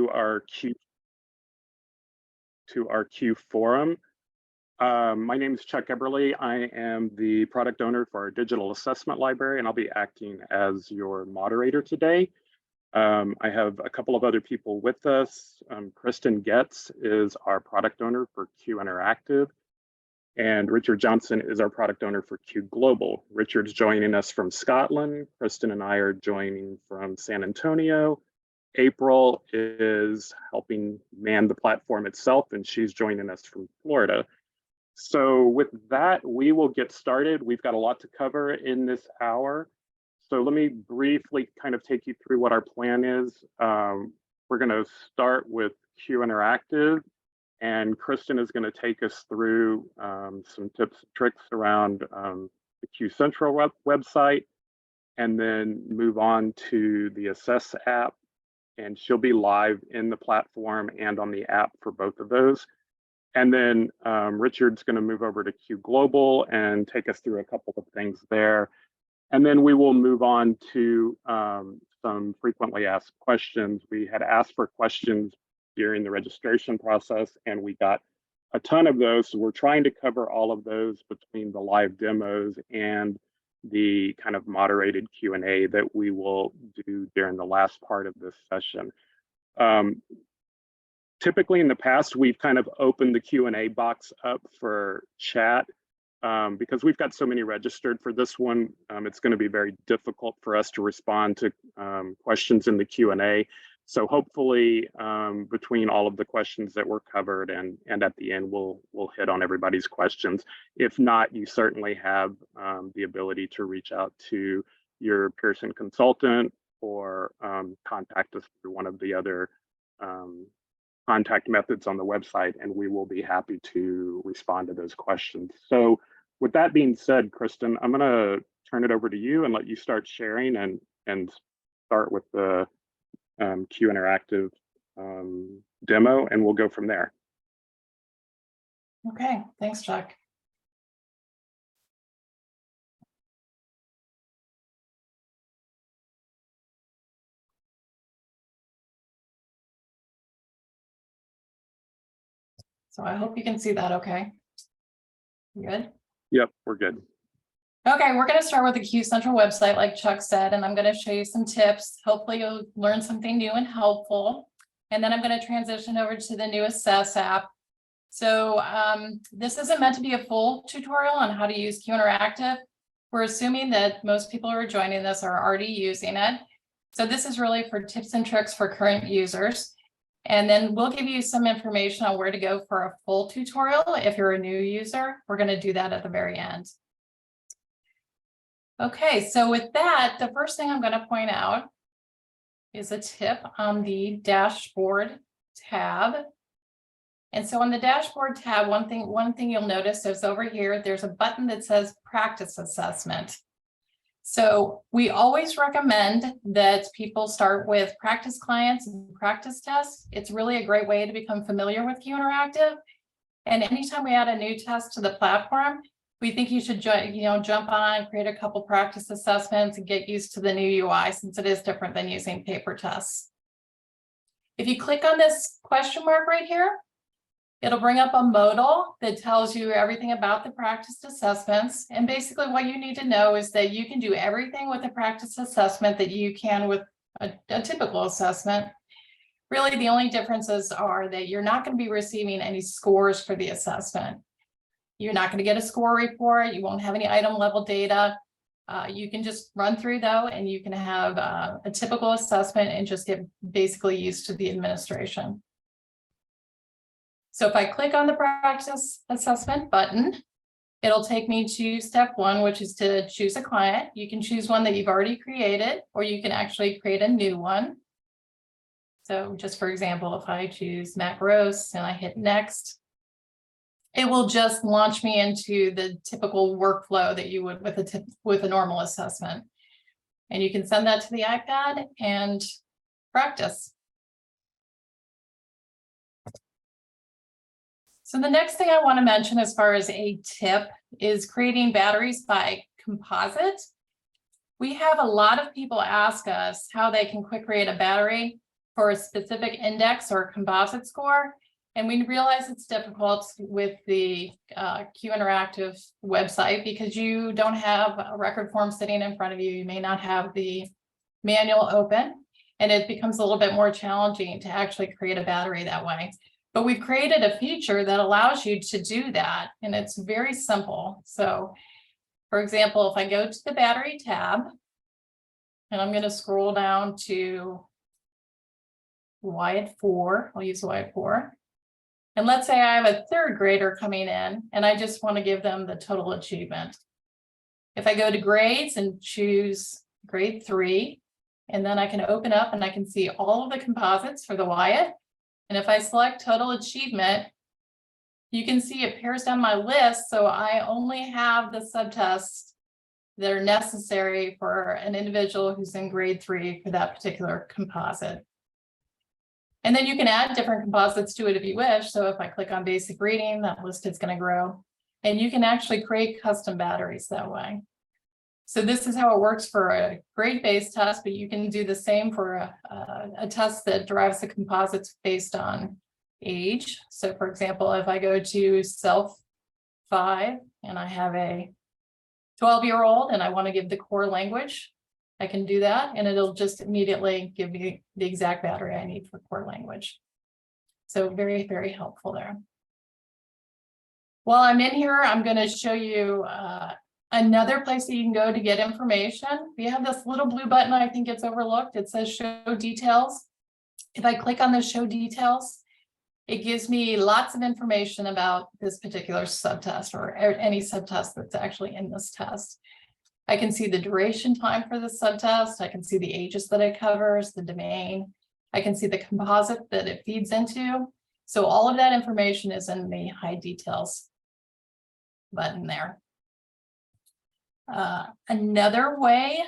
our Q forum. My name is Chuck Eberle. I am the product owner for our digital assessment library, and I'll be acting as your moderator today. I have a couple of other people with us. Kristen Getz is our product owner for Q Interactive, and Richard Johnson is our product owner for Q Global. Richard's joining us from Scotland. Kristen and I are joining from San Antonio. Eberle is helping man the platform itself, and she's joining us from Florida. So with that, we will get started. We've got a lot to cover in this hour. So let me briefly kind of take you through what our plan is. We're going to start with Q Interactive, and Kristen is going to take us through some tips and tricks around the Q Central website, and then move on to the Assess app. And she'll be live in the platform and on the app for both of those. And then Richard's going to move over to Q Global and take us through a couple of things there. And then we will move on to some frequently asked questions. We had asked for questions during the registration process, and we got a ton of those. So we're trying to cover all of those between the live demos and the kind of moderated Q&A that we will do during the last part of this session. Typically in the past, we've kind of opened the Q&A box up for chat. Because we've got so many registered for this one, it's going to be very difficult for us to respond to questions in the Q&A. So hopefully between all of the questions that were covered and at the end, we'll hit on everybody's questions. If not, you certainly have the ability to reach out to your Pearson consultant or contact us through one of the other contact methods on the website, and we will be happy to respond to those questions. So with that being said, Kristen, I'm going to turn it over to you and let you start sharing and start with the Q Interactive demo, and we'll go from there. Okay, thanks, Chuck. So I hope you can see that okay. You good? Yep, we're good. Okay, we're going to start with the Q Central website, like Chuck said, and I'm going to show you some tips. Hopefully you'll learn something new and helpful. And then I'm going to transition over to the new Assess app. So this isn't meant to be a full tutorial on how to use Q Interactive. We're assuming that most people who are joining this are already using it. So this is really for tips and tricks for current users. And then we'll give you some information on where to go for a full tutorial. If you're a new user, we're going to do that at the very end. Okay, so with that, the first thing I'm going to point out is a tip on the dashboard tab. And so on the dashboard tab, one thing you'll notice is over here, there's a button that says practice assessment. So we always recommend that people start with practice clients and practice tests. It's really a great way to become familiar with Q Interactive. And anytime we add a new test to the platform, we think you should jump on, create a couple practice assessments and get used to the new UI, since it is different than using paper tests. If you click on this question mark right here, it'll bring up a modal that tells you everything about the practice assessments. And basically what you need to know is that you can do everything with a practice assessment that you can with a typical assessment. Really, the only differences are that you're not going to be receiving any scores for the assessment. You're not going to get a score report. You won't have any item level data. You can just run through though, and you can have a typical assessment and just get basically used to the administration. So if I click on the practice assessment button, it'll take me to step one, which is to choose a client. You can choose one that you've already created, or you can actually create a new one. So just for example, if I choose Matt Gross and I hit next, it will just launch me into the typical workflow that you would with a normal assessment. And you can send that to the iPad and practice. So the next thing I want to mention as far as a tip is creating batteries by composite. We have a lot of people ask us how they can quick create a battery. for a specific index or composite score. And we realize it's difficult with the Q Interactive website because you don't have a record form sitting in front of you. You may not have the manual open, and it becomes a little bit more challenging to actually create a battery that way. But we've created a feature that allows you to do that, and it's very simple. So, for example, if I go to the battery tab, and I'm going to scroll down to Wyatt 4, I'll use Wyatt 4. And let's say I have a third grader coming in and I just want to give them the total achievement. If I go to grades and choose grade 3, and then I can open up and I can see all of the composites for the Wyatt. And if I select total achievement, you can see it pairs down my list. So I only have the subtests that are necessary for an individual who's in grade 3 for that particular composite. And then you can add different composites to it if you wish. So if I click on basic reading, that list is going to grow. And you can actually create custom batteries that way. So this is how it works for a grade-based test, but you can do the same for a test that derives the composites based on age. So for example, if I go to self 5 and I have a 12-year-old and I want to give the core language, I can do that and it'll just immediately give me the exact battery I need for core language. So very, very helpful there. While I'm in here, I'm going to show you another place that you can go to get information. We have this little blue button, I think it's overlooked. It says show details. If I click on the show details, it gives me lots of information about this particular subtest or any subtest that's actually in this test. I can see the duration time for the subtest. I can see the ages that it covers, the domain. I can see the composite that it feeds into. So all of that information is in the high details button there. Another way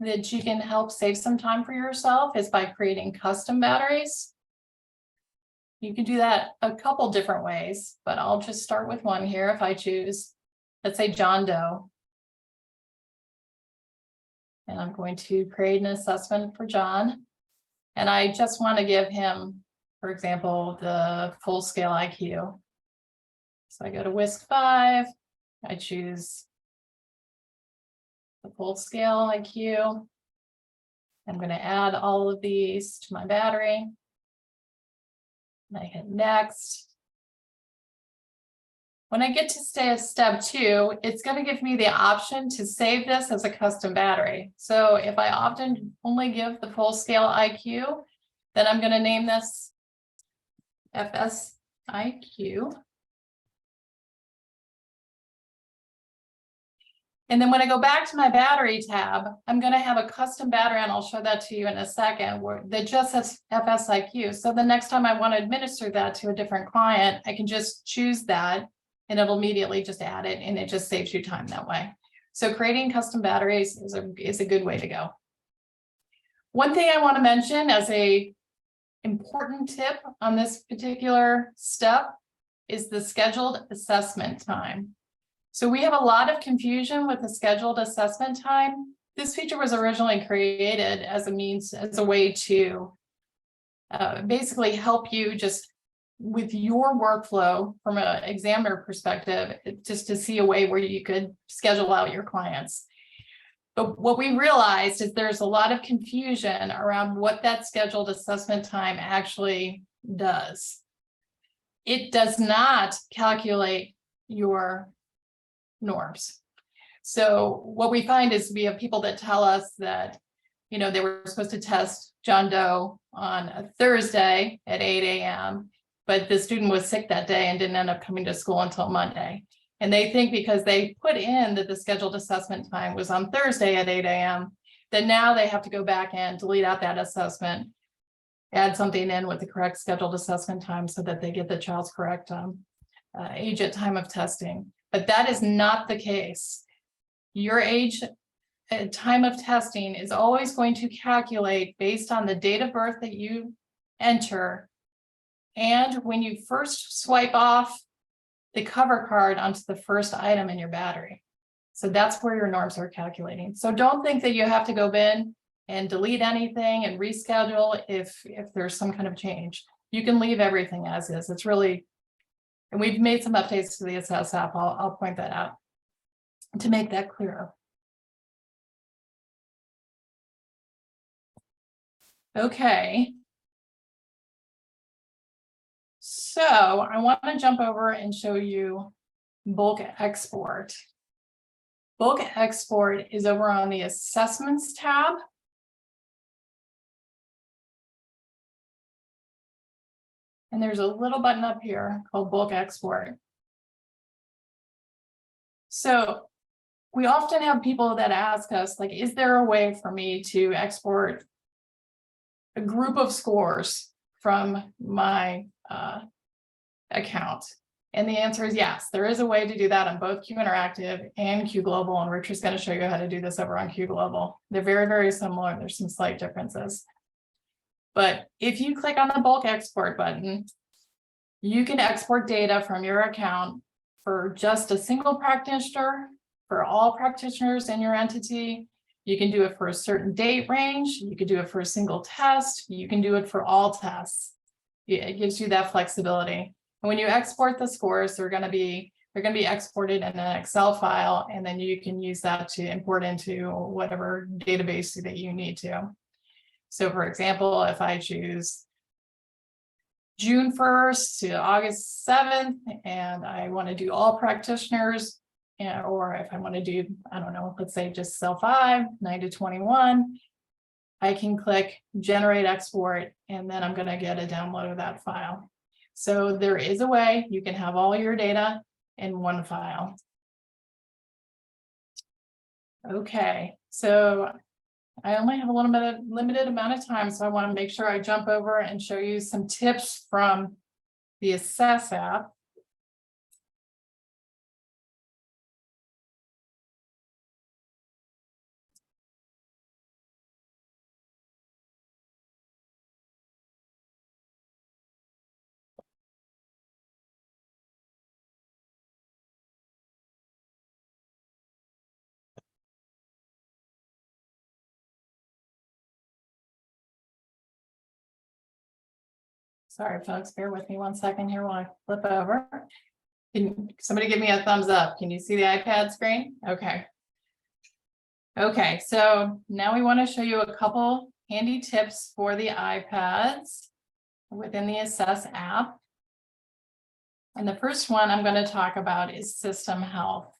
that you can help save some time for yourself is by creating custom batteries. You can do that a couple different ways, but I'll just start with one here. If I choose, let's say John Doe, and I'm going to create an assessment for John, and I just want to give him, for example, the full scale IQ. So I go to WISC 5, I choose the full scale IQ. I'm going to add all of these to my battery. And I hit next. When I get to step 2, it's going to give me the option to save this as a custom battery. So if I often only give the full scale IQ, then I'm going to name this FSIQ. And then when I go back to my battery tab, I'm going to have a custom battery, and I'll show that to you in a second, that just says FSIQ. So the next time I want to administer that to a different client, I can just choose that and it'll immediately just add it, and it just saves you time that way. So creating custom batteries is a good way to go. One thing I want to mention as a important tip on this particular step is the scheduled assessment time. So we have a lot of confusion with the scheduled assessment time. This feature was originally created as a way to basically help you just with your workflow from an examiner perspective, just to see a way where you could schedule out your clients. But what we realized is there's a lot of confusion around what that scheduled assessment time actually does. It does not calculate your norms. So what we find is we have people that tell us that, you know, they were supposed to test John Doe on a Thursday at 8 a.m., but the student was sick that day and didn't end up coming to school until Monday. And they think because they put in that the scheduled assessment time was on Thursday at 8 a.m., that now they have to go back and delete out that assessment, add something in with the correct scheduled assessment time so that they get the child's correct age at time of testing. But that is not the case. Your age at time of testing is always going to calculate based on the date of birth that you enter and when you first swipe off the cover card onto the first item in your battery. So that's where your norms are calculating. So don't think that you have to go in and delete anything and reschedule if there's some kind of change. You can leave everything as is. It's really, and we've made some updates to the Assess app. I'll point that out to make that clearer. Okay. So I want to jump over and show you bulk export. Bulk export is over on the Assessments tab. And there's a little button up here called bulk export. So we often have people that ask us, like, is there a way for me to export a group of scores from my account? And the answer is yes, there is a way to do that on both Q Interactive and Q Global. And Richard's going to show you how to do this over on Q Global. They're very, very similar. There's some slight differences. But if you click on the bulk export button, you can export data from your account for just a single practitioner, for all practitioners in your entity. You can do it for a certain date range. You can do it for a single test. You can do it for all tests. It gives you that flexibility. And when you export the scores, they're going to be exported in an Excel file, and then you can use that to import into whatever database that you need to. So for example, if I choose June 1st to August 7th, and I want to do all practitioners, or if I want to do, I don't know, let's say just cell 5, 9 to 21, I can click generate export, and then I'm going to get a download of that file. So there is a way you can have all your data in one file. Okay, so I only have a little bit of limited amount of time, so I want to make sure I jump over and show you some tips from the Assess app. Sorry, folks, bear with me 1 second here while I flip over. Can somebody give me a thumbs up? Can you see the iPad screen? Okay. Okay, so now we want to show you a couple handy tips for the iPads within the Assess app. And the first one I'm going to talk about is system health.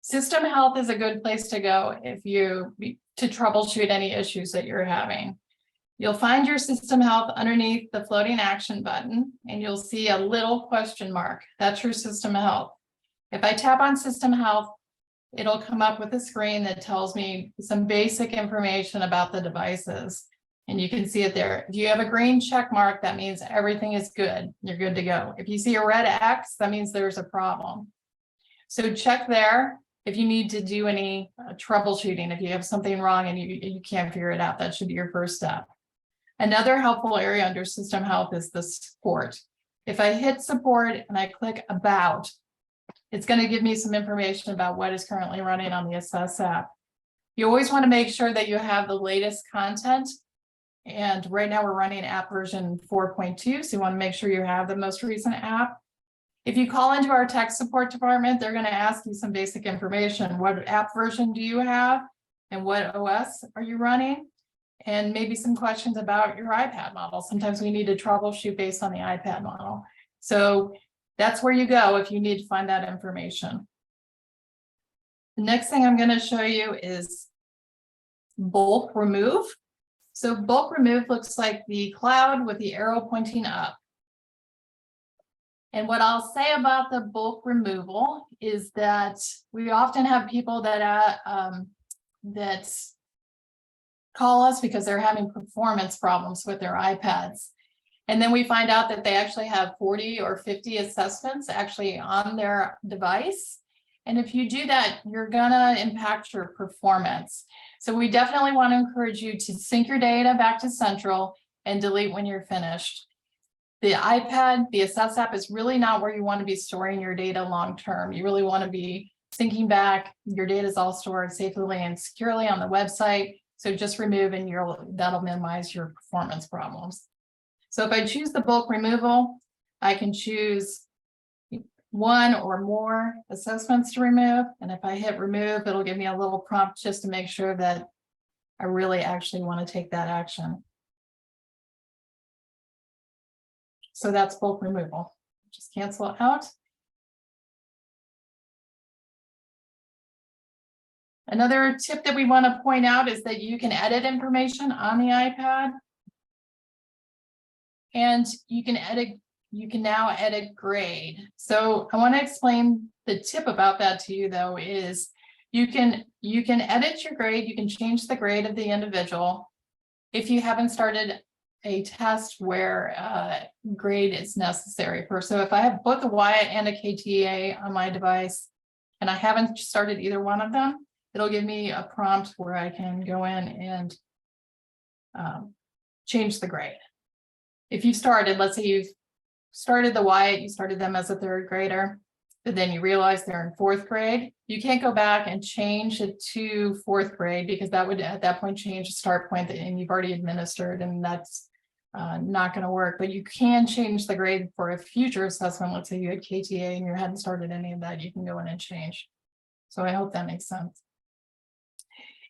System health is a good place to go if you to troubleshoot any issues that you're having. You'll find your system health underneath the floating action button, and you'll see a little question mark. That's your system health. If I tap on system health, it'll come up with a screen that tells me some basic information about the devices. And you can see it there. If you have a green check mark, that means everything is good. You're good to go. If you see a red X, that means there's a problem. So check there. If you need to do any troubleshooting, if you have something wrong and you can't figure it out, that should be your first step. Another helpful area under system health is the support. If I hit support and I click about, it's going to give me some information about what is currently running on the Assess app. You always want to make sure that you have the latest content. And right now we're running app version 4.2. So you want to make sure you have the most recent app. If you call into our tech support department, they're going to ask you some basic information. What app version do you have? And what OS are you running? And maybe some questions about your iPad model. Sometimes we need to troubleshoot based on the iPad model. So that's where you go if you need to find that information. The next thing I'm going to show you is bulk remove. So bulk remove looks like the cloud with the arrow pointing up. And what I'll say about the bulk removal is that we often have people that call us because they're having performance problems with their iPads. And then we find out that they actually have 40 or 50 assessments actually on their device. And if you do that, you're gonna impact your performance. So we definitely want to encourage you to sync your data back to Central and delete when you're finished. The iPad, the Assess app is really not where you want to be storing your data long-term. You really want to be syncing back. Your data is all stored safely and securely on the website. So just remove and that'll minimize your performance problems. So if I choose the bulk removal, I can choose one or more assessments to remove. And if I hit remove, it'll give me a little prompt just to make sure that I really actually want to take that action. So that's bulk removal. Just cancel it out. Another tip that we want to point out is that you can edit information on the iPad. And you can now edit grade. So I want to explain the tip about that to you though, is you can edit your grade, you can change the grade of the individual if you haven't started a test where grade is necessary for. So if I have both a Wyatt and a KTA on my device and I haven't started either one of them, it'll give me a prompt where I can go in and change the grade. If you started, let's say you've started the Wyatt, you started them as a third grader, but then you realize they're in fourth grade, you can't go back and change it to fourth grade because that would at that point change the start point and you've already administered, and that's not going to work. But you can change the grade for a future assessment. Let's say you had KTA and you hadn't started any of that, you can go in and change. So I hope that makes sense.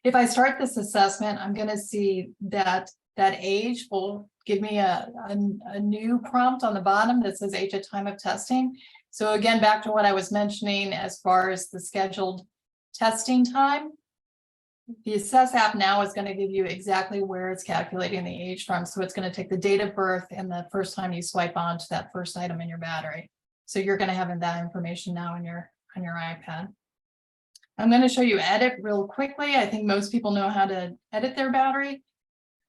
If I start this assessment, I'm going to see that age will give me a new prompt on the bottom that says age at time of testing. So again, back to what I was mentioning as far as the scheduled testing time, the Assess app now is going to give you exactly where it's calculating the age from. So it's going to take the date of birth and the first time you swipe on to that first item in your battery. So you're going to have that information now on your iPad. I'm going to show you edit real quickly. I think most people know how to edit their battery.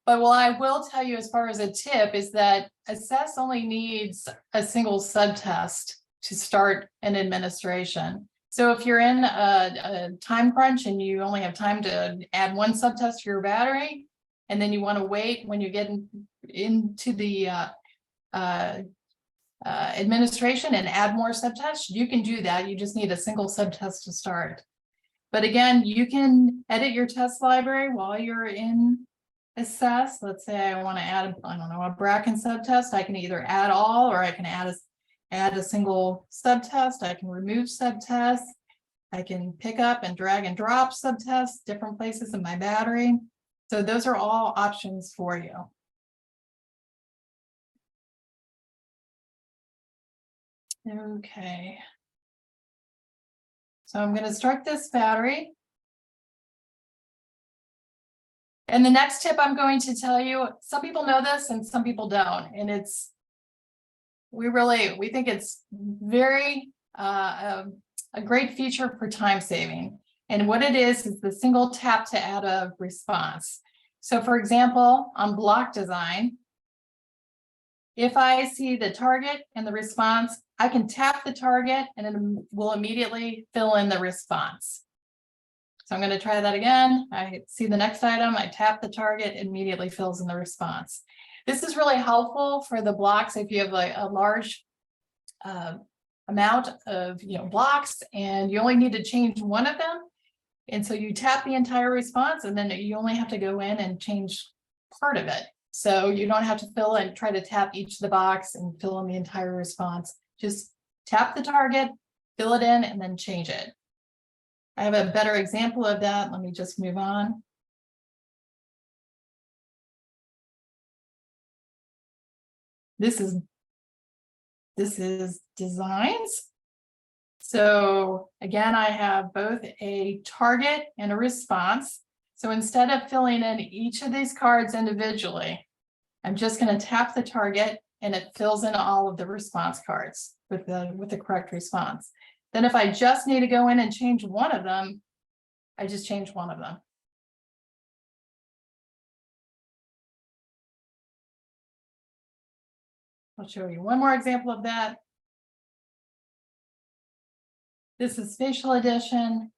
But what I will tell you as far as a tip is that Assess only needs a single subtest to start an administration. So if you're in a time crunch and you only have time to add one subtest to your battery, and then you want to wait when you get into the administration and add more subtests, you can do that. You just need a single subtest to start. But again, you can edit your test library while you're in Assess. Let's say I want to add, I don't know, a Bracken subtest. I can either add all, or I can add a single subtest. I can remove subtests. I can pick up and drag and drop subtests different places in my battery. So those are all options for you. Okay. So I'm going to start this battery. And the next tip I'm going to tell you, some people know this and some people don't. And we think it's very a great feature for time saving. And what it is the single tap to add a response. So for example, on block design, if I see the target and the response, I can tap the target and it will immediately fill in the response. So I'm going to try that again. I see the next item, I tap the target, it immediately fills in the response. This is really helpful for the blocks if you have a large amount of blocks and you only need to change one of them. And so you tap the entire response and then you only have to go in and change part of it. So you don't have to fill and try to tap each of the box and fill in the entire response. Just tap the target, fill it in, and then change it. I have a better example of that. Let me just move on. This is designs. So again, I have both a target and a response. So instead of filling in each of these cards individually, I'm just going to tap the target and it fills in all of the response cards with the correct response. Then if I just need to go in and change one of them, I just change one of them. I'll show you one more example of that. This is spatial addition.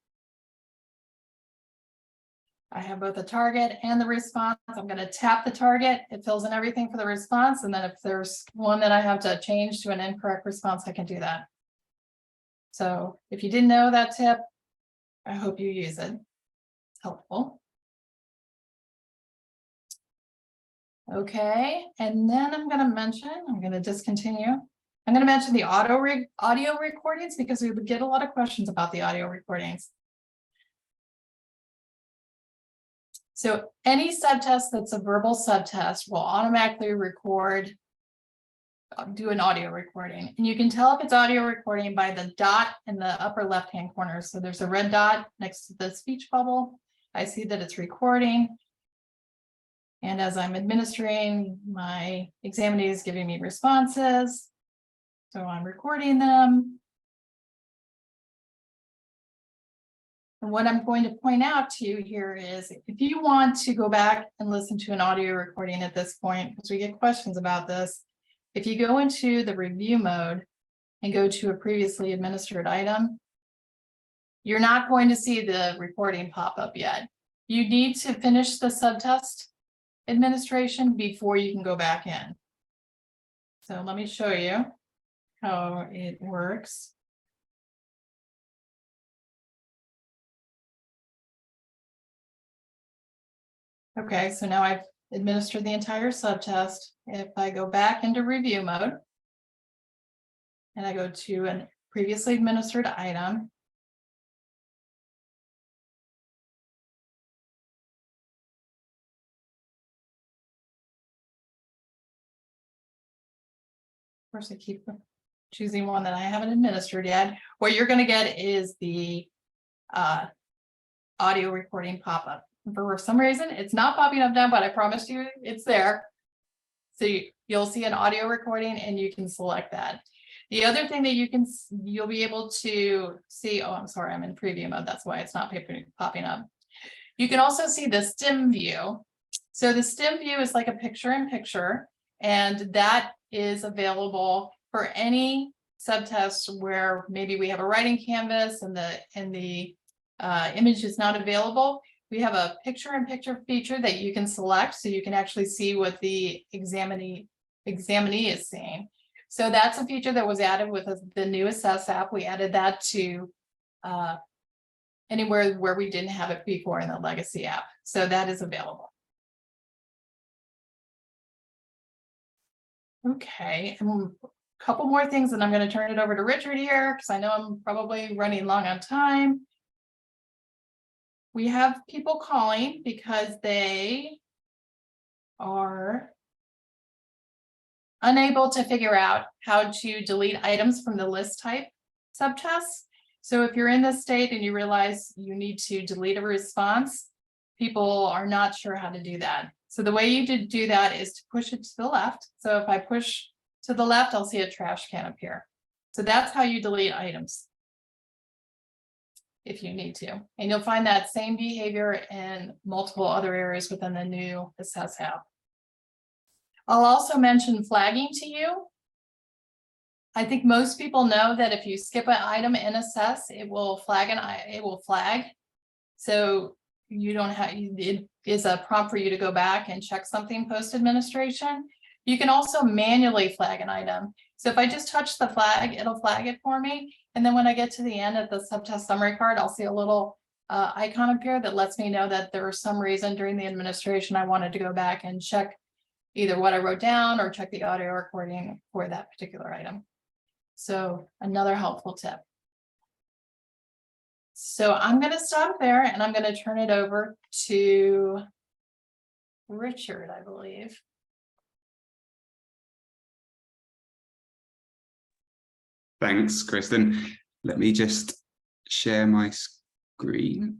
I have both the target and the response. I'm going to tap the target. It fills in everything for the response. And then if there's one that I have to change to an incorrect response, I can do that. So if you didn't know that tip, I hope you use it. It's helpful. Okay, and then I'm going to discontinue. I'm going to mention the audio recordings because we would get a lot of questions about the audio recordings. So any subtest that's a verbal subtest will automatically record, do an audio recording. And you can tell if it's audio recording by the dot in the upper left-hand corner. So there's a red dot next to the speech bubble. I see that it's recording. And as I'm administering, my examinee is giving me responses. So I'm recording them. And what I'm going to point out to you here is if you want to go back and listen to an audio recording at this point, because we get questions about this, if you go into the review mode and go to a previously administered item, you're not going to see the recording pop up yet. You need to finish the subtest administration before you can go back in. So let me show you how it works. Okay, so now I've administered the entire subtest. If I go back into review mode and I go to a previously administered item, of course, I keep choosing one that I haven't administered yet. What you're going to get is the audio recording pop-up. For some reason, it's not popping up now, but I promise you it's there. So you'll see an audio recording and you can select that. The other thing that you'll be able to see, oh, I'm sorry, I'm in preview mode. That's why it's not popping up. You can also see the stim view. So the stim view is like a picture-in-picture, and that is available for any subtest where maybe we have a writing canvas and the image is not available. We have a picture-in-picture feature that you can select so you can actually see what the examinee is seeing. So that's a feature that was added with the new Assess app. We added that to anywhere where we didn't have it before in the legacy app. So that is available. Okay, and a couple more things, and I'm going to turn it over to Richard here because I know I'm probably running long on time. We have people calling because they are unable to figure out how to delete items from the list type subtests. So if you're in this state and you realize you need to delete a response, people are not sure how to do that. So the way you do that is to push it to the left. So if I push to the left, I'll see a trash can appear. So that's how you delete items if you need to. And you'll find that same behavior in multiple other areas within the new Assess app. I'll also mention flagging to you. I think most people know that if you skip an item in Assess, it will flag. So you don't have, it is a prompt for you to go back and check something post-administration. You can also manually flag an item. So if I just touch the flag, it'll flag it for me. And then when I get to the end of the subtest summary card, I'll see a little icon appear that lets me know that there was some reason during the administration I wanted to go back and check either what I wrote down or check the audio recording for that particular item. So another helpful tip. So I'm going to stop there and I'm going to turn it over to Richard, I believe. Thanks, Kristen. Let me just share my screen.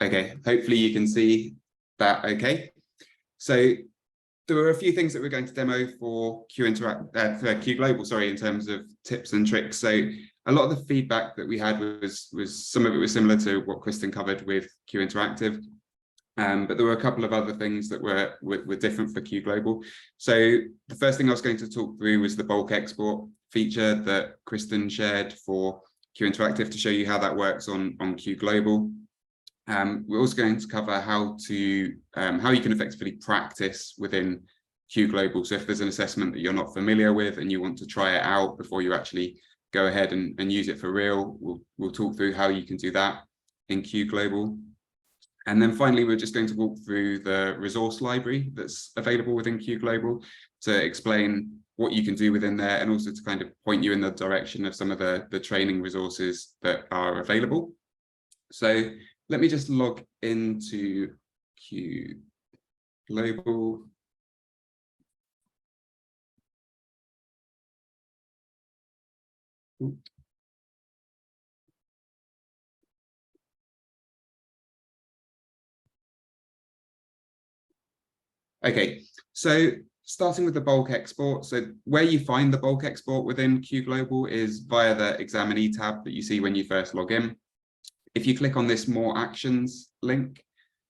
Okay, hopefully you can see that okay. So there were a few things that we're going to demo for Q Global, sorry, in terms of tips and tricks. So a lot of the feedback that we had was some of it was similar to what Kristen covered with Q Interactive. But there were a couple of other things that were different for Q Global. So the first thing I was going to talk through was the bulk export feature that Kristen shared for Q Interactive to show you how that works on Q Global. We're also going to cover how you can effectively practice within Q Global. So if there's an assessment that you're not familiar with and you want to try it out before you actually go ahead and use it for real, we'll talk through how you can do that in Q Global. And then finally, we're just going to walk through the resource library that's available within Q Global to explain what you can do within there, and also to kind of point you in the direction of some of the training resources that are available. So let me just log into Q Global. Okay, so starting with the bulk export. So where you find the bulk export within Q Global is via the examinee tab that you see when you first log in. If you click on this More Actions link,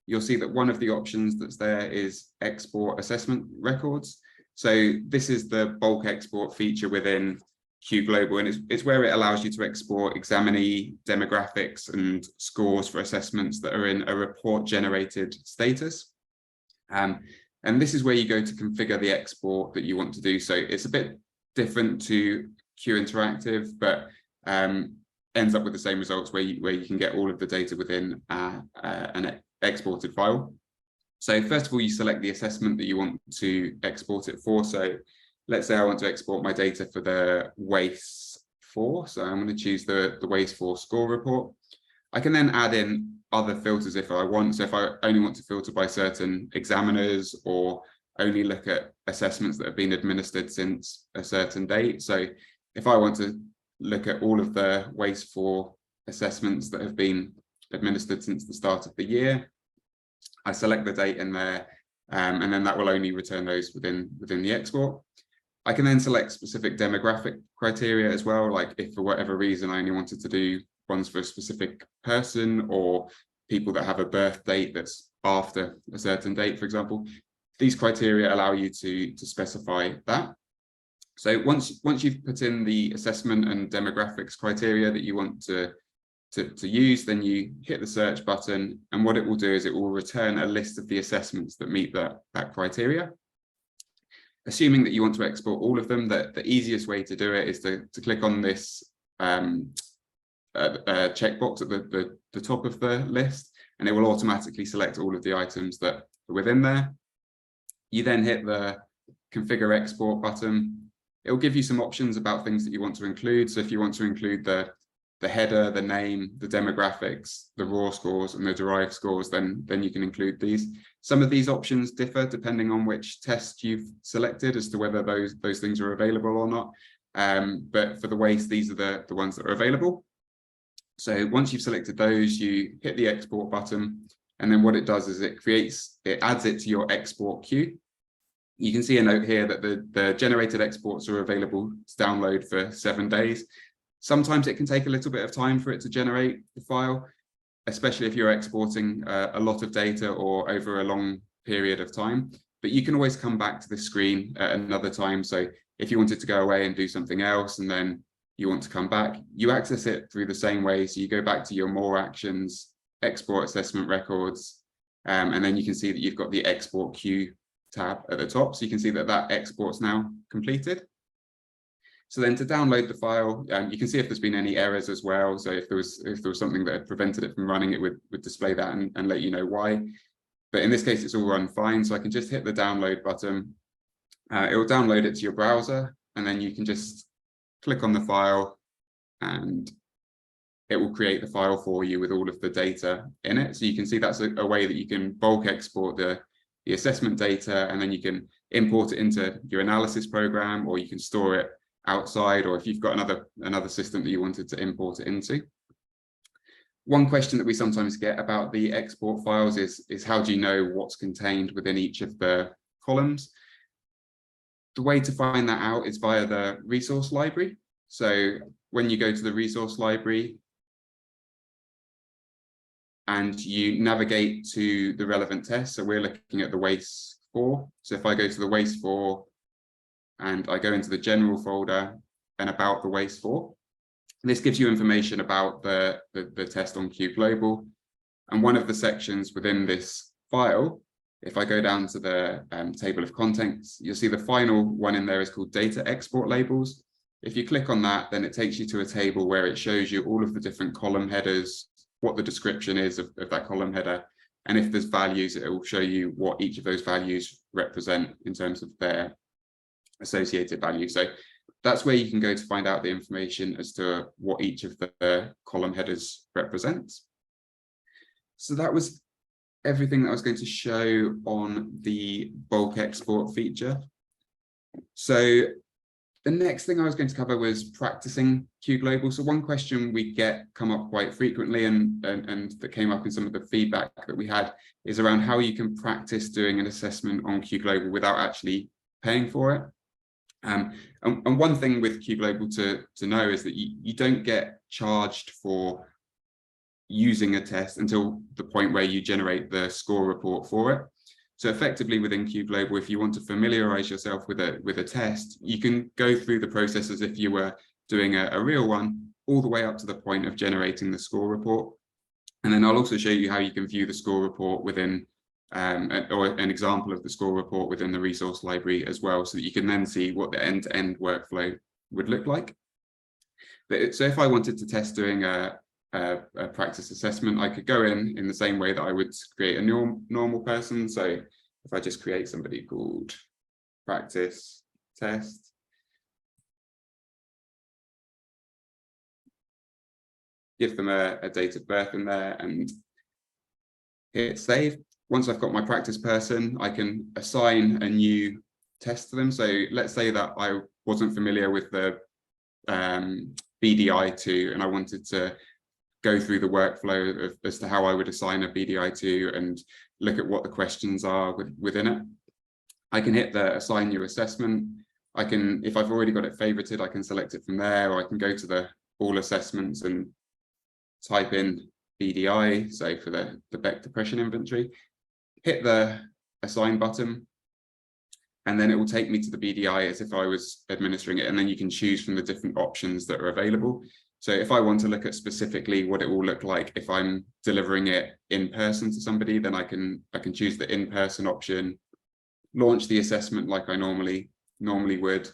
you'll see that one of the options that's there is export assessment records. So this is the bulk export feature within Q Global, and it's where it allows you to export examinee demographics and scores for assessments that are in a report generated status. And this is where you go to configure the export that you want to do. So it's a bit different to Q Interactive, but ends up with the same results where you can get all of the data within an exported file. So first of all, you select the assessment that you want to export it for. So let's say I want to export my data for the WACE 4. So I'm going to choose the WACE 4 score report. I can then add in other filters if I want. So if I only want to filter by certain examiners, or only look at assessments that have been administered since a certain date. So if I want to look at all of the WACE 4 assessments that have been administered since the start of the year, I select the date in there, and then that will only return those within the export. I can then select specific demographic criteria as well, like if for whatever reason I only wanted to do ones for a specific person, or people that have a birth date that's after a certain date, for example. These criteria allow you to specify that. So once you've put in the assessment and demographics criteria that you want to use, then you hit the search button, and what it will do is it will return a list of the assessments that meet that criteria. Assuming that you want to export all of them, the easiest way to do it is to click on this checkbox at the top of the list, and it will automatically select all of the items that are within there. You then hit the configure export button. It will give you some options about things that you want to include. So if you want to include the header, the name, the demographics, the raw scores, and the derived scores, then you can include these. Some of these options differ depending on which test you've selected as to whether those things are available or not. But for the WACE, these are the ones that are available. So once you've selected those, you hit the export button, and then what it does is it adds it to your export queue. You can see a note here that the generated exports are available to download for 7 days. Sometimes it can take a little bit of time for it to generate the file, especially if you're exporting a lot of data or over a long period of time. But you can always come back to this screen at another time. So if you wanted to go away and do something else, and then you want to come back, you access it through the same way. So you go back to your More Actions, Export Assessment Records, and then you can see that you've got the Export Queue tab at the top. So you can see that export's now completed. So then to download the file, you can see if there's been any errors as well. So if there was something that had prevented it from running, it would display that and let you know why. But in this case, it's all run fine. So I can just hit the download button. It will download it to your browser, and then you can just click on the file, and it will create the file for you with all of the data in it. So you can see that's a way that you can bulk export the assessment data, and then you can import it into your analysis program, or you can store it outside, or if you've got another system that you wanted to import it into. One question that we sometimes get about the export files is how do you know what's contained within each of the columns? The way to find that out is via the resource library. So when you go to the resource library and you navigate to the relevant test, so we're looking at the WACE 4. So if I go to the WACE 4 and I go into the general folder and about the WACE 4, this gives you information about the test on Q Global. And one of the sections within this file If I go down to the table of contents, you'll see the final one in there is called data export labels. If you click on that, then it takes you to a table where it shows you all of the different column headers, what the description is of that column header. And if there's values, it will show you what each of those values represent in terms of their associated value. So that's where you can go to find out the information as to what each of the column headers represents. So that was everything that I was going to show on the bulk export feature. So the next thing I was going to cover was practicing QGlobal. So one question we get come up quite frequently and that came up in some of the feedback that we had is around how you can practice doing an assessment on QGlobal without actually paying for it. And one thing with QGlobal to know is that you don't get charged for using a test until the point where you generate the score report for it. So effectively within QGlobal, if you want to familiarize yourself with a test, you can go through the process as if you were doing a real one, all the way up to the point of generating the score report. And then I'll also show you how you can view the score report within, or an example of the score report within the resource library as well, so that you can then see what the end-to-end workflow would look like. So if I wanted to test doing a practice assessment, I could go in the same way that I would create a normal person. So if I just create somebody called practice test, give them a date of birth in there and hit save. Once I've got my practice person, I can assign a new test to them. So let's say that I wasn't familiar with the BDI2 and I wanted to go through the workflow as to how I would assign a BDI2 and look at what the questions are within it. I can hit the assign new assessment. I can, if I've already got it favorited, I can select it from there, or I can go to the all assessments and type in BDI, so for the Beck depression inventory, hit the assign button, and then it will take me to the BDI as if I was administering it, and then you can choose from the different options that are available. So if I want to look at specifically what it will look like if I'm delivering it in person to somebody, then I can choose the in-person option, launch the assessment like I normally would,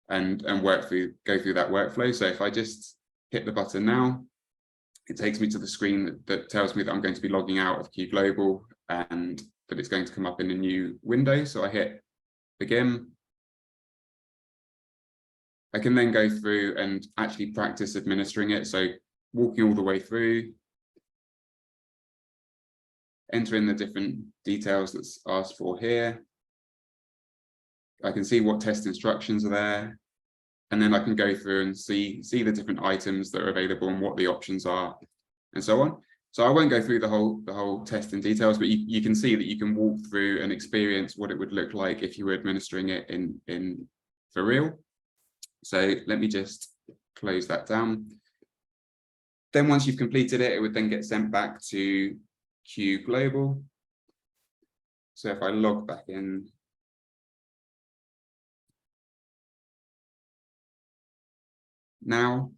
and go through that workflow. So if I just hit the button now, it takes me to the screen that tells me that I'm going to be logging out of QGlobal and that it's going to come up in a new window. So I hit begin. I can then go through and actually practice administering it. So walking all the way through, entering the different details that's asked for here. I can see what test instructions are there. And then I can go through and see the different items that are available and what the options are and so on. So I won't go through the whole test in details, but you can see that you can walk through and experience what it would look like if you were administering it in for real. So let me just close that down. Then once you've completed it, it would then get sent back to QGlobal. So if I log back in, now,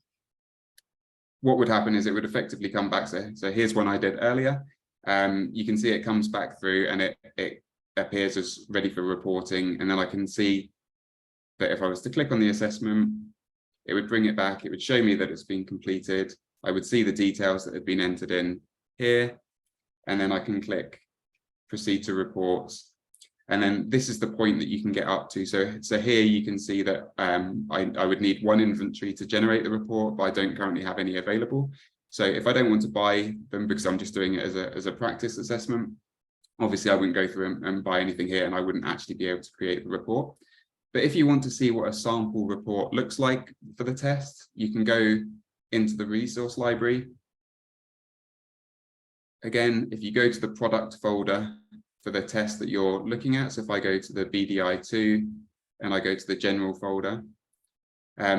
what would happen is it would effectively come back. So here's one I did earlier. You can see it comes back through and it appears as ready for reporting. And then I can see that if I was to click on the assessment, it would bring it back. It would show me that it's been completed. I would see the details that had been entered in here. And then I can click proceed to reports. And then this is the point that you can get up to. So here you can see that I would need one inventory to generate the report, but I don't currently have any available. So if I don't want to buy them because I'm just doing it as a practice assessment, obviously I wouldn't go through and buy anything here and I wouldn't actually be able to create the report. But if you want to see what a sample report looks like for the test, you can go into the resource library. Again, if you go to the product folder for the test that you're looking at, so if I go to the BDI2 and I go to the general folder,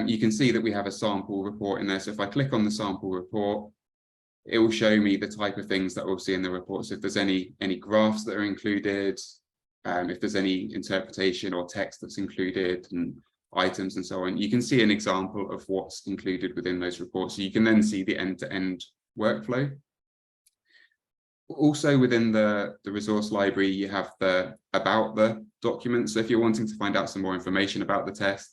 you can see that we have a sample report in there. So if I click on the sample report, it will show me the type of things that we'll see in the report. So if there's any graphs that are included, if there's any interpretation or text that's included and items and so on, you can see an example of what's included within those reports. So you can then see the end-to-end workflow. Also within the resource library, you have the about the document. So if you're wanting to find out some more information about the test,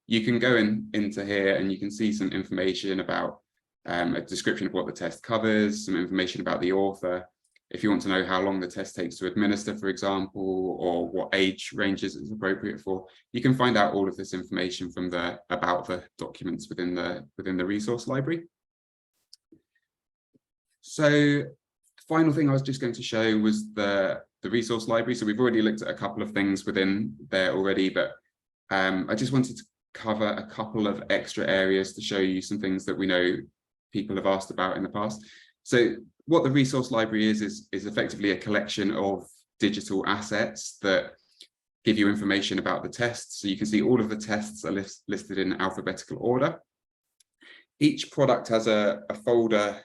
you can go into here and you can see some information about a description of what the test covers, some information about the author. If you want to know how long the test takes to administer, for example, or what age ranges it's appropriate for, you can find out all of this information from the about the documents within the resource library. So final thing I was just going to show was the resource library. So we've already looked at a couple of things within there already, but I just wanted to cover a couple of extra areas to show you some things that we know people have asked about in the past. So what the resource library is effectively a collection of digital assets that give you information about the tests. So you can see all of the tests are listed in alphabetical order. Each product has a folder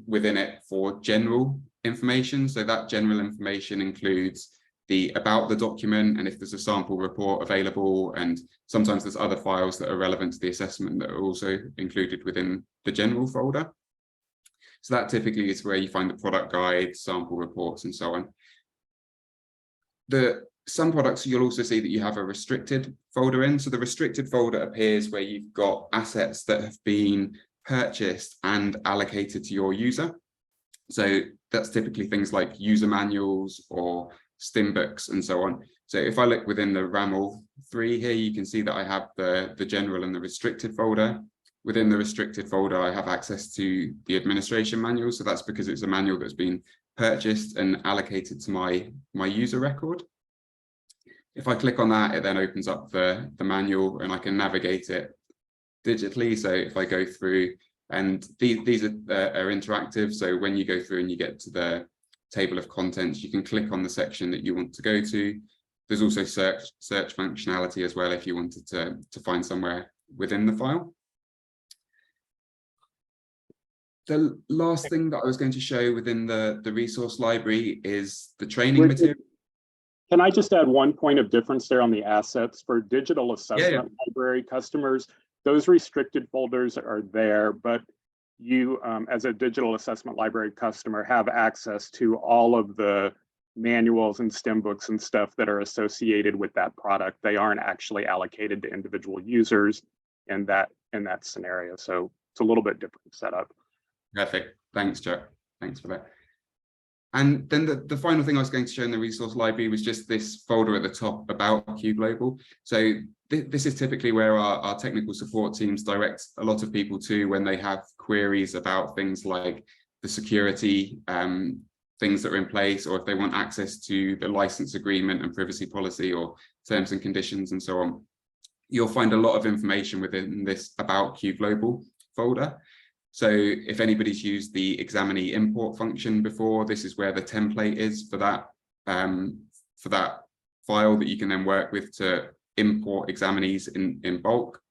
within it for general information. So that general information includes the about the document, and if there's a sample report available, and sometimes there's other files that are relevant to the assessment that are also included within the general folder. So that typically is where you find the product guide, sample reports, and so on. Some products you'll also see that you have a restricted folder in. So the restricted folder appears where you've got assets that have been purchased and allocated to your user. So that's typically things like user manuals or STEM books and so on. So if I look within the RAML 3 here, you can see that I have the general and the restricted folder. Within the restricted folder, I have access to the administration manual. So that's because it's a manual that's been purchased and allocated to my user record. If I click on that, it then opens up the manual and I can navigate it digitally. So if I go through, and these are interactive. So when you go through and you get to the table of contents, you can click on the section that you want to go to. There's also search functionality as well if you wanted to find somewhere within the file. The last thing that I was going to show within the resource library is the training material. Can I just add one point of difference there on the assets for digital assessment library customers? Those restricted folders are there, but you, as a digital assessment library customer, have access to all of the manuals and STEM books and stuff that are associated with that product. They aren't actually allocated to individual users in that scenario. So it's a little bit different setup. Perfect. Thanks, Chuck. Thanks for that. And then the final thing I was going to show in the resource library was just this folder at the top about Q Global. So this is typically where our technical support teams direct a lot of people to when they have queries about things like the security things that are in place, or if they want access to the license agreement and privacy policy or terms and conditions and so on. You'll find a lot of information within this about Q Global folder. So if anybody's used the examinee import function before, this is where the template is for that file that you can then work with to import examinees in bulk.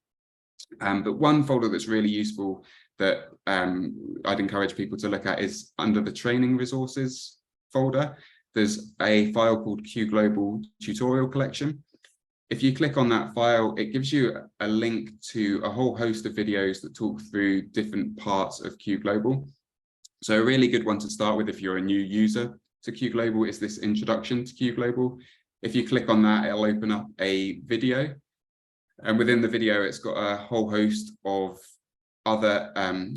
But one folder that's really useful that I'd encourage people to look at is under the training resources folder. There's a file called Q Global Tutorial Collection. If you click on that file, it gives you a link to a whole host of videos that talk through different parts of Q Global. So a really good one to start with if you're a new user to Q Global is this introduction to Q Global. If you click on that, it'll open up a video. And within the video, it's got a whole host of other,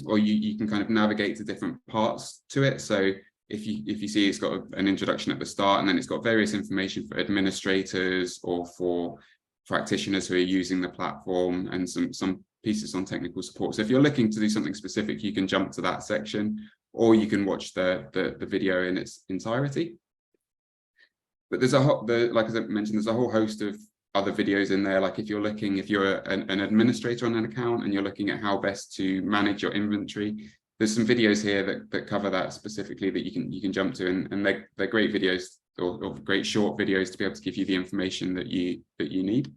or you can kind of navigate to different parts to it. So if you see it's got an introduction at the start, and then it's got various information for administrators or for practitioners who are using the platform, and some pieces on technical support. So if you're looking to do something specific, you can jump to that section, or you can watch the video in its entirety. But there's like as I mentioned, there's a whole host of other videos in there. Like if you're an administrator on an account and you're looking at how best to manage your inventory, there's some videos here that cover that specifically that you can jump to, and they're great videos or great short videos to be able to give you the information that you need.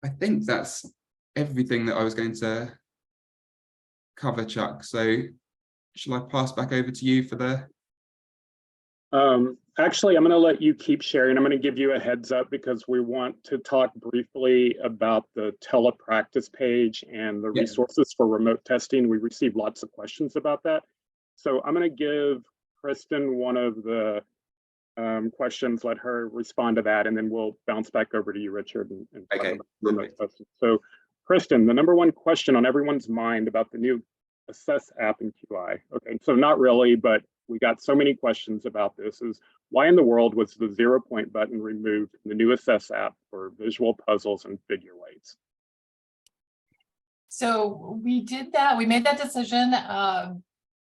I think that's everything that I was going to cover, Chuck. So shall I pass back over to you for the Actually, I'm going to let you keep sharing. I'm going to give you a heads up because we want to talk briefly about the telepractice page and the resources for remote testing. We received lots of questions about that. So I'm going to give Kristen one of the questions, let her respond to that, and then we'll bounce back over to you, Richard, and talk about remote testing. So Kristen, the number one question on everyone's mind about the new Assess app in QI. Okay, so not really, but we got so many questions about this is why in the world was the 0-point button removed in the new Assess app for visual puzzles and figure weights? So we did that. We made that decision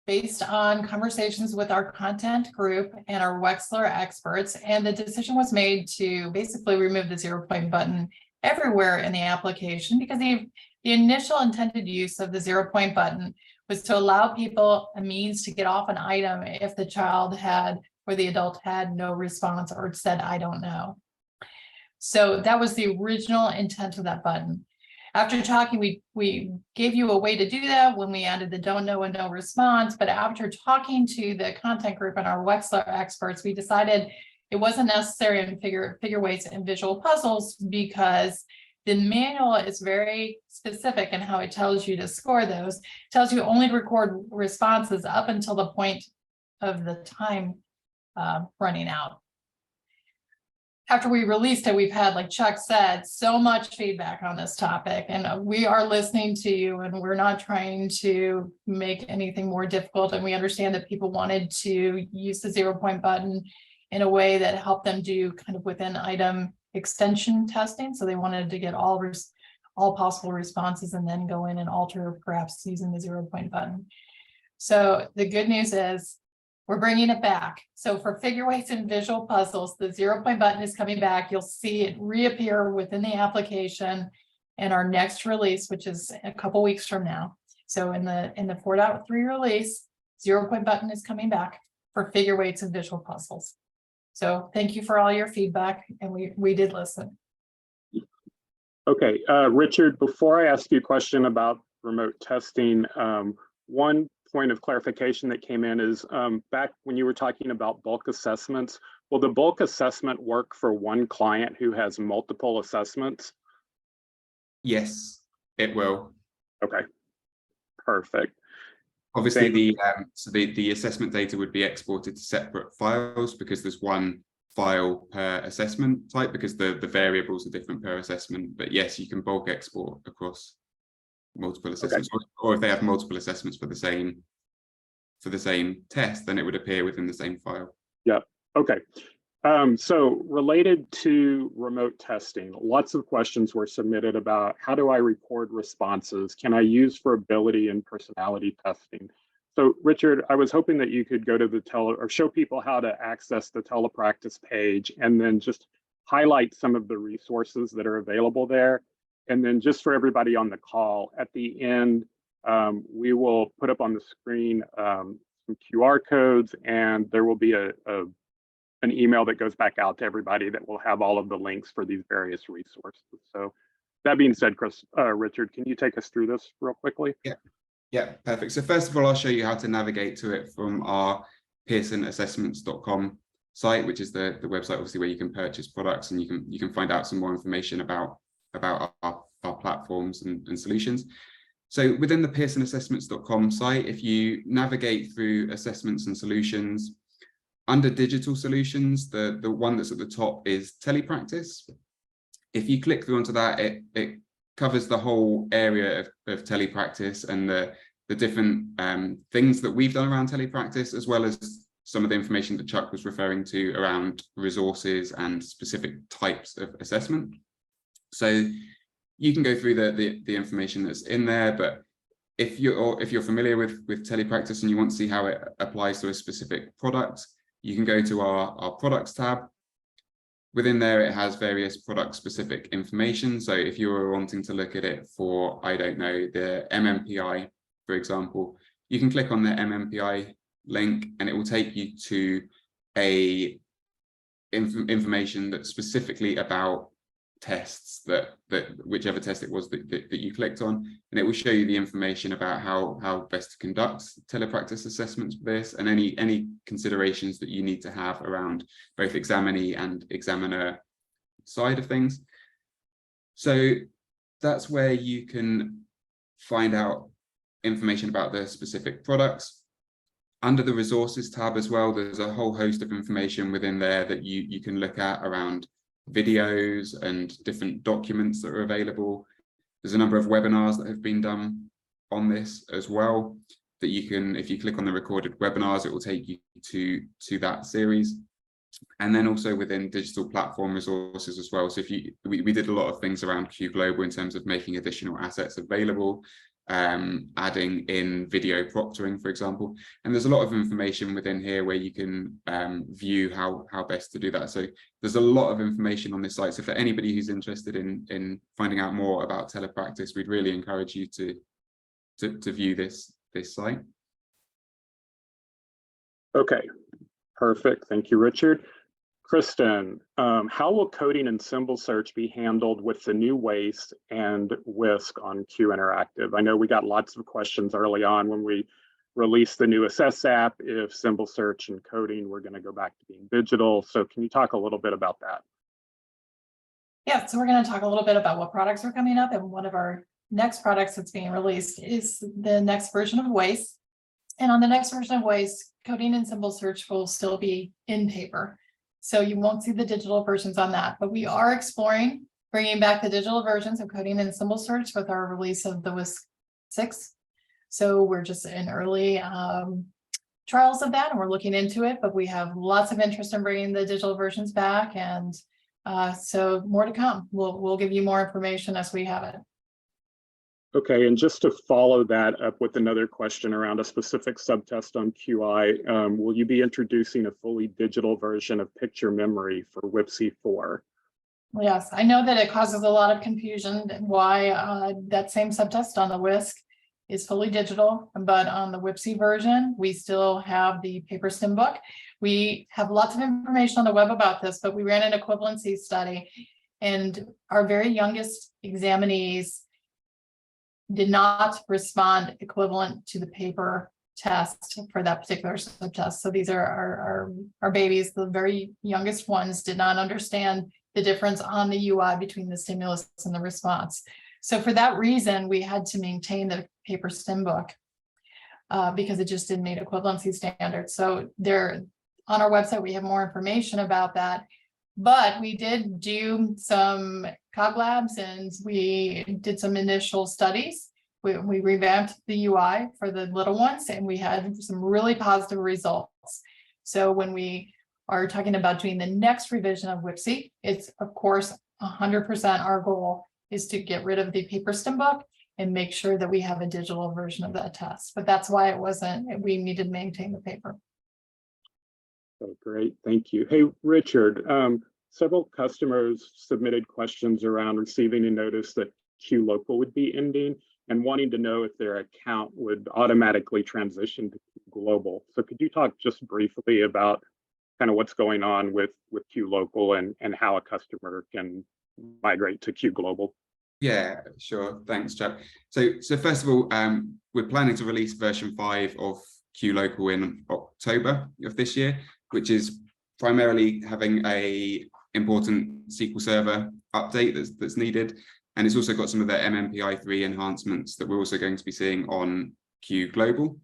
based on conversations with our content group and our Wechsler experts. And the decision was made to basically remove the 0-point button everywhere in the application because the initial intended use of the 0-point button was to allow people a means to get off an item if the child had or the adult had no response or said, I don't know. So that was the original intent of that button. After talking, we gave you a way to do that when we added the don't know and no response, but after talking to the content group and our Wechsler experts, we decided it wasn't necessary in figure weights and visual puzzles because the manual is very specific in how it tells you to score those. It tells you only to record responses up until the point of the time running out. After we released it, we've had, like Chuck said, so much feedback on this topic, and we are listening to you, and we're not trying to make anything more difficult. And we understand that people wanted to use the 0-point button in a way that helped them do kind of within item extension testing. So they wanted to get all possible responses and then go in and alter perhaps using the 0-point button. So the good news is we're bringing it back. So for figure weights and visual puzzles, the 0-point button is coming back. You'll see it reappear within the application in our next release, which is a couple weeks from now. So in the 4.3 release, 0-point button is coming back for figure weights and visual puzzles. So thank you for all your feedback, and we did listen. Okay, Richard, before I ask you a question about remote testing, one point of clarification that came in is back when you were talking about bulk assessments, will the bulk assessment work for one client who has multiple assessments? Yes, it will. Okay, perfect. Obviously, the assessment data would be exported to separate files because there's one file per assessment type because the variables are different per assessment. But yes, you can bulk export across multiple assessments, or if they have multiple assessments for the same test, then it would appear within the same file. Yeah. Okay. So related to remote testing, lots of questions were submitted about how do I record responses? Can I use for ability and personality testing? So Richard, I was hoping that you could go to the show people how to access the telepractice page and then just highlight some of the resources that are available there. And then just for everybody on the call, at the end, we will put up on the screen some QR codes, and there will be an email that goes back out to everybody that will have all of the links for these various resources. So that being said, Richard, can you take us through this real quickly? Yeah, perfect. So first of all, I'll show you how to navigate to it from our PearsonAssessments.com site, which is the website obviously where you can purchase products and you can find out some more information about our platforms and solutions. So within the PearsonAssessments.com site, if you navigate through assessments and solutions, under digital solutions, the one that's at the top is telepractice. If you click through onto that, it covers the whole area of telepractice and the different things that we've done around telepractice, as well as some of the information that Chuck was referring to around resources and specific types of assessment. So you can go through the information that's in there, but if you're familiar with telepractice and you want to see how it applies to a specific product, you can go to our products tab. Within there, it has various product specific information. So if you were wanting to look at it for, I don't know, the MMPI, for example, you can click on the MMPI link and it will take you to information that's specifically about tests that whichever test it was that you clicked on, and it will show you the information about how best to conduct telepractice assessments for this, and any considerations that you need to have around both examinee and examiner side of things. So that's where you can find out information about the specific products. Under the resources tab as well, there's a whole host of information within there that you can look at around videos and different documents that are available. There's a number of webinars that have been done on this as well that you can, if you click on the recorded webinars, it will take you to that series. And then also within digital platform resources as well. So if we did a lot of things around Q Global in terms of making additional assets available, adding in video proctoring, for example. And there's a lot of information within here where you can view how best to do that. So there's a lot of information on this site. So for anybody who's interested in finding out more about telepractice, we'd really encourage you to view this site. Okay, perfect. Thank you, Richard. Kristen, how will coding and symbol search be handled with the new WASTE and WISC on Q Interactive? I know we got lots of questions early on when we released the new Assess app, if symbol search and coding were going to go back to being digital. So can you talk a little bit about that? Yeah, so we're going to talk a little bit about what products are coming up, and one of our next products that's being released is the next version of WASTE. And on the next version of WASTE, coding and symbol search will still be in paper. So you won't see the digital versions on that, but we are exploring bringing back the digital versions of coding and symbol search with our release of the WISC 6. So we're just in early trials of that, and we're looking into it, but we have lots of interest in bringing the digital versions back, and so more to come. We'll give you more information as we have it. Okay, and just to follow that up with another question around a specific subtest on QI, will you be introducing a fully digital version of picture memory for WIPC 4? Yes, I know that it causes a lot of confusion why that same subtest on the WISC is fully digital, but on the WIPC version, we still have the paper stim book. We have lots of information on the web about this, but we ran an equivalency study, and our very youngest examinees did not respond equivalent to the paper test for that particular subtest. So these are our babies, the very youngest ones did not understand the difference on the UI between the stimulus and the response. So for that reason, we had to maintain the paper stim book because it just didn't meet equivalency standards. So there on our website, we have more information about that. But we did do some cog labs and we did some initial studies. We revamped the UI for the little ones, and we had some really positive results. So when we are talking about doing the next revision of WIPC, it's of course 100% our goal is to get rid of the paper stim book and make sure that we have a digital version of that test. But that's why we needed to maintain the paper. Oh, great, thank you. Hey, Richard, several customers submitted questions around receiving a notice that Q Local would be ending and wanting to know if their account would automatically transition to Q Global. So could you talk just briefly about kind of what's going on with Q Local and how a customer can migrate to Q Global? Yeah, sure. Thanks, Chuck. So first of all, we're planning to release version 5 of Q Local in October of this year, which is primarily having a important SQL Server update that's needed. And it's also got some of the MMPI3 enhancements that we're also going to be seeing on Q Global.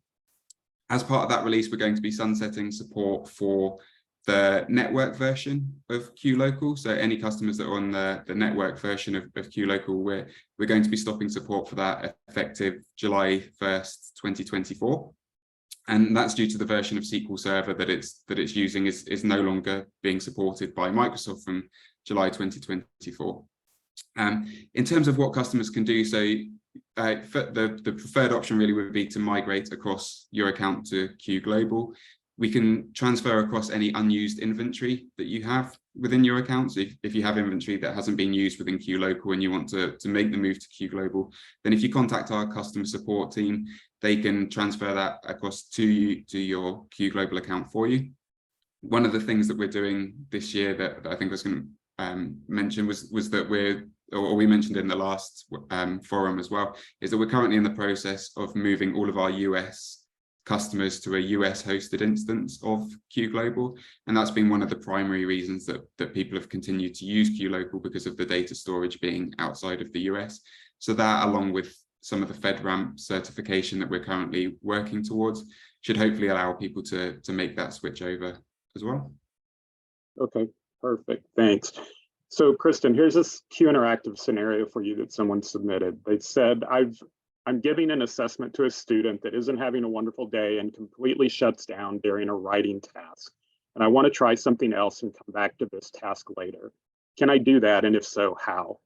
As part of that release, we're going to be sunsetting support for the network version of Q Local. So any customers that are on the network version of Q Local, we're going to be stopping support for that effective July 1st, 2024. And that's due to the version of SQL Server that it's using is no longer being supported by Microsoft from July 2024. In terms of what customers can do, so the preferred option really would be to migrate across your account to Q Global. We can transfer across any unused inventory that you have within your account. So if you have inventory that hasn't been used within Q Local and you want to make the move to Q Global, then if you contact our customer support team, they can transfer that across to your Q Global account for you. One of the things that we're doing this year that I think is going to mention was that we mentioned in the last forum as well, is that we're currently in the process of moving all of our US customers to a US hosted instance of Q Global, and that's been one of the primary reasons that people have continued to use Q Local, because of the data storage being outside of the US. So that, along with some of the FedRAMP certification that we're currently working towards, should hopefully allow people to make that switch over as well. Okay, perfect, thanks. So Kristen, here's this Q Interactive scenario for you that someone submitted. They said, I'm giving an assessment to a student that isn't having a wonderful day and completely shuts down during a writing task. And I want to try something else and come back to this task later. Can I do that? And if so, how?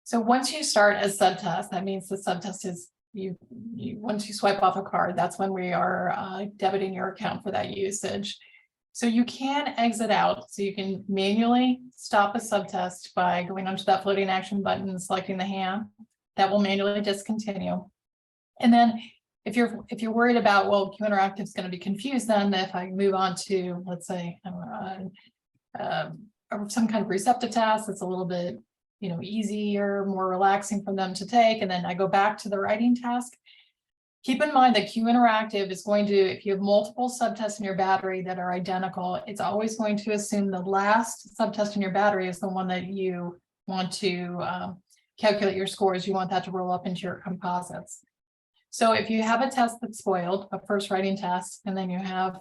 So once you start a subtest, that means the subtest is you once you swipe off a card, that's when we are debiting your account for that usage. So you can exit out, so you can manually stop a subtest by going onto that floating action button and selecting the hand. That will manually discontinue. And then if you're worried about, well, Q Interactive is going to be confused, then if I move on to, let's say, some kind of receptive task that's a little bit, easier, more relaxing for them to take, and then I go back to the writing task. Keep in mind that Q Interactive is going to, if you have multiple subtests in your battery that are identical, it's always going to assume the last subtest in your battery is the one that you want to calculate your scores. You want that to roll up into your composites. So if you have a test that's spoiled, a first writing test, and then you have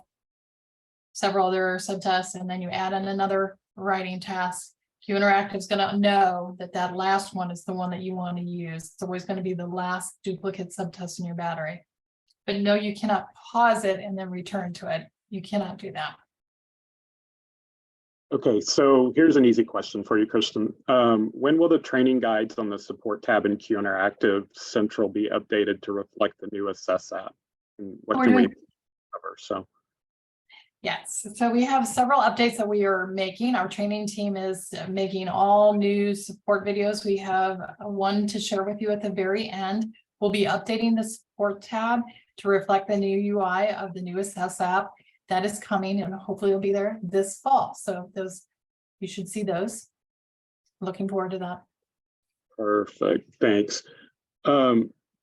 several other subtests, and then you add in another writing task, Q Interactive is going to know that that last one is the one that you want to use. It's always going to be the last duplicate subtest in your battery. But no, you cannot pause it and then return to it. You cannot do that. Okay, so here's an easy question for you, Kristen. When will the training guides on the support tab in Q Interactive Central be updated to reflect the new Assess app? And what can we cover? So, yes, so we have several updates that we are making. Our training team is making all new support videos. We have one to share with you at the very end. We'll be updating the support tab to reflect the new UI of the new Assess app. That is coming, and hopefully it'll be there this fall. So those, you should see those. Looking forward to that. perfect, thanks.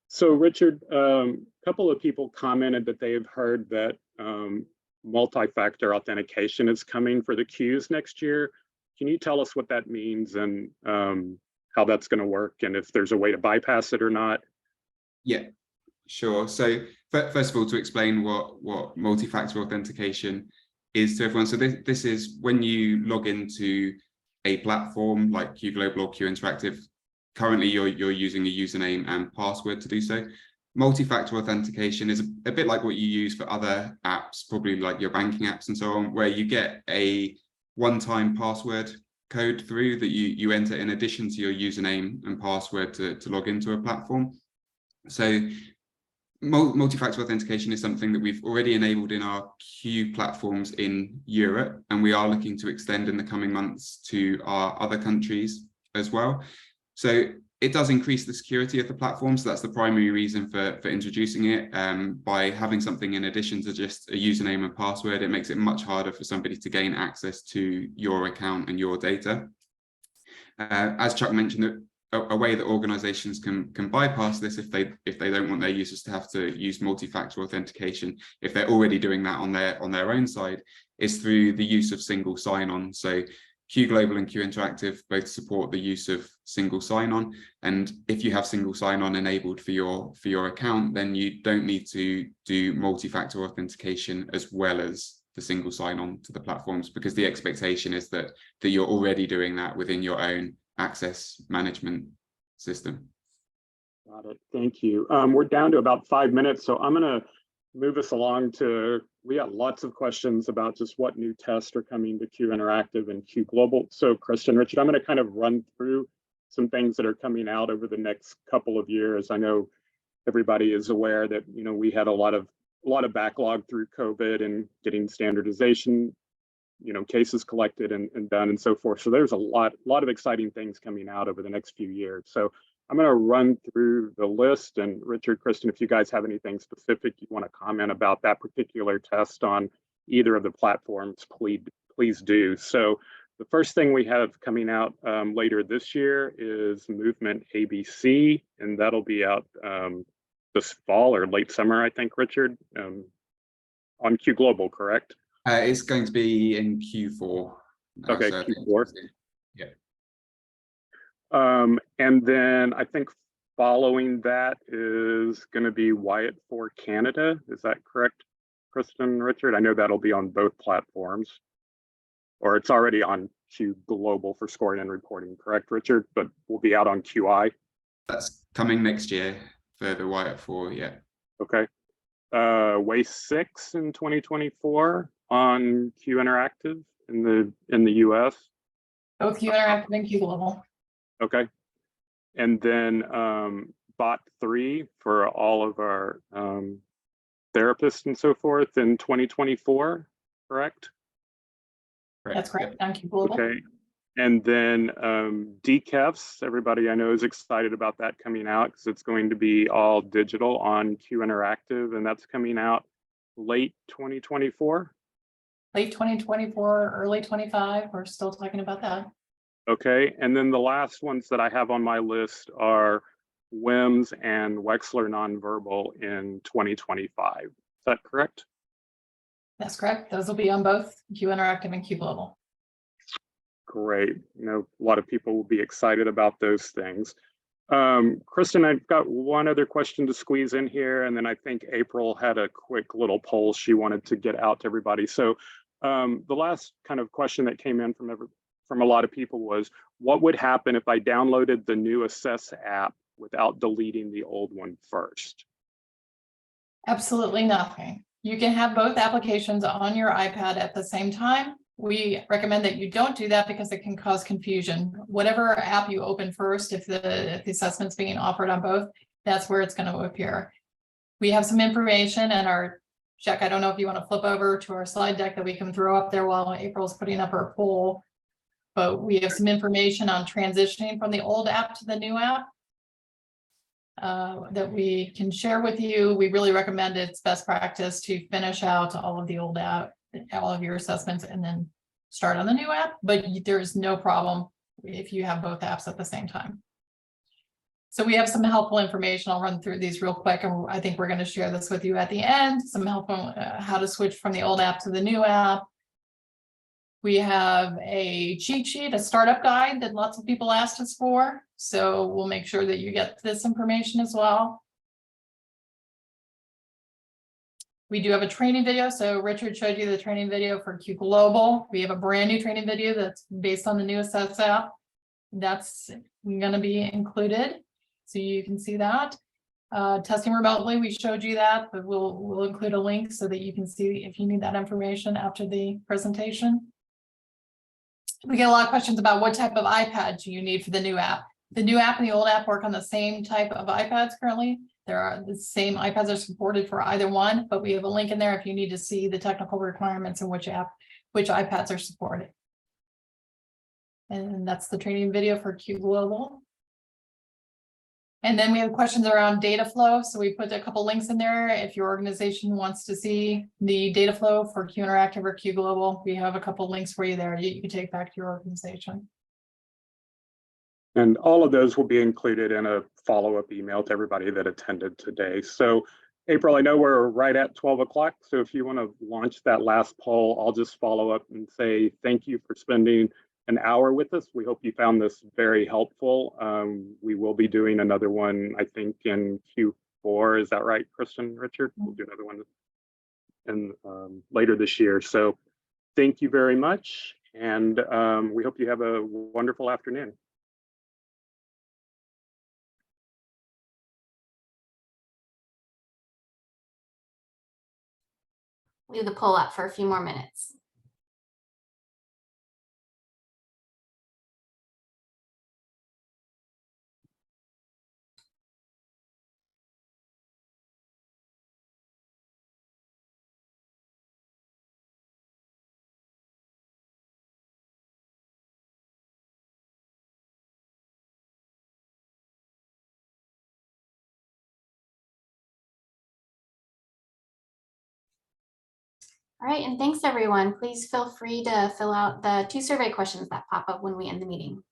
So Richard, a couple of people commented that they have heard that multi-factor authentication is coming for the Qs next year. Can you tell us what that means and how that's going to work, and if there's a way to bypass it or not? Yeah, sure. So first of all, to explain what multi-factor authentication is to everyone. So this is when you log into a platform like Q Global or Q Interactive. Currently, you're using a username and password to do so. Multi-factor authentication is a bit like what you use for other apps, probably like your banking apps and so on, where you get a one-time password code through that you enter in addition to your username and password to log into a platform. So multi-factor authentication is something that we've already enabled in our Q platforms in Europe, and we are looking to extend in the coming months to our other countries as well. So it does increase the security of the platform. So that's the primary reason for introducing it. By having something in addition to just a username and password, it makes it much harder for somebody to gain access to your account and your data. As Chuck mentioned, a way that organizations can bypass this if they don't want their users to have to use multi-factor authentication, if they're already doing that on their own side, is through the use of single sign-on. So Q Global and Q Interactive both support the use of single sign-on, and if you have single sign-on enabled for your account, then you don't need to do multi-factor authentication as well as the single sign-on to the platforms, because the expectation is that you're already doing that within your own access management system. Got it. Thank you. We're down to about 5 minutes, so I'm going to move us along to, we got lots of questions about just what new tests are coming to Q Interactive and Q Global. So Kristen, Richard, I'm going to kind of run through some things that are coming out over the next couple of years. I know everybody is aware that, we had a lot of backlog through COVID and getting standardization, cases collected and done and so forth. So there's a lot of exciting things coming out over the next few years. So I'm going to run through the list, and Richard, Kristen, if you guys have anything specific you want to comment about that particular test on either of the platforms, please do. So The first thing we have coming out later this year is Movement ABC, and that'll be out this fall or late summer, I think, Richard, on Q Global, correct? It's going to be in Q4. Okay, so Q4. Yeah. And then I think following that is going to be Wyatt for Canada. Is that correct, Kristen, Richard? I know that'll be on both platforms, or it's already on Q Global for scoring and reporting, correct, Richard? But we'll be out on QI. That's coming next year for the Wyatt 4, yeah. Okay. Way 6 in 2024 on Q Interactive in the US. Both Q Interactive and Q Global. Okay. And then bot 3 for all of our therapists and so forth in 2024, correct? That's correct, on Q Global. Okay. And then DCEFs, everybody I know is excited about that coming out because it's going to be all digital on Q Interactive, and that's coming out late 2024. Late 2024, early 25, we're still talking about that. Okay, and then the last ones that I have on my list are WIMS and Wechsler Nonverbal in 2025. Is that correct? That's correct. Those will be on both Q Interactive and Q Global. Great. You know, a lot of people will be excited about those things. Kristen, I've got one other question to squeeze in here, and then I think April had a quick little poll she wanted to get out to everybody. So the last kind of question that came in from a lot of people was, what would happen if I downloaded the new Assess app without deleting the old one first? Absolutely nothing. You can have both applications on your iPad at the same time. We recommend that you don't do that because it can cause confusion. Whatever app you open first, if the assessment's being offered on both, that's where it's going to appear. We have some information in our check. I don't know if you want to flip over to our slide deck that we can throw up there while April's putting up her poll, but we have some information on transitioning from the old app to the new app that we can share with you. We really recommend it's best practice to finish out all of the old app, all of your assessments, and then start on the new app, but there's no problem if you have both apps at the same time. So we have some helpful information. I'll run through these real quick, and I think we're going to share this with you at the end. Some help on how to switch from the old app to the new app. We have a cheat sheet, a startup guide that lots of people asked us for. So we'll make sure that you get this information as well. We do have a training video. So Richard showed you the training video for Q Global. We have a brand new training video that's based on the new Assess app. That's going to be included. So you can see that. Testing remotely, we showed you that, but we'll include a link so that you can see if you need that information after the presentation. We get a lot of questions about what type of iPad do you need for the new app. The new app and the old app work on the same type of iPads currently. The same iPads are supported for either one, but we have a link in there if you need to see the technical requirements and which iPads are supported. And that's the training video for Q Global. And then we have questions around data flow. So we put a couple links in there. If your organization wants to see the data flow for Q Interactive or Q Global, we have a couple links for you there you can take back to your organization. And all of those will be included in a follow-up email to everybody that attended today. So April, I know we're right at 12 o'clock. So if you want to launch that last poll, I'll just follow up and say thank you for spending an hour with us. We hope you found this very helpful. We will be doing another one, I think, in Q4. Is that right, Kristen, Richard? We'll do another one in, later this year. So thank you very much. And we hope you have a wonderful afternoon. Leave the poll up for a few more minutes. All right, and thanks everyone. Please feel free to fill out the 2 survey questions that pop up when we end the meeting.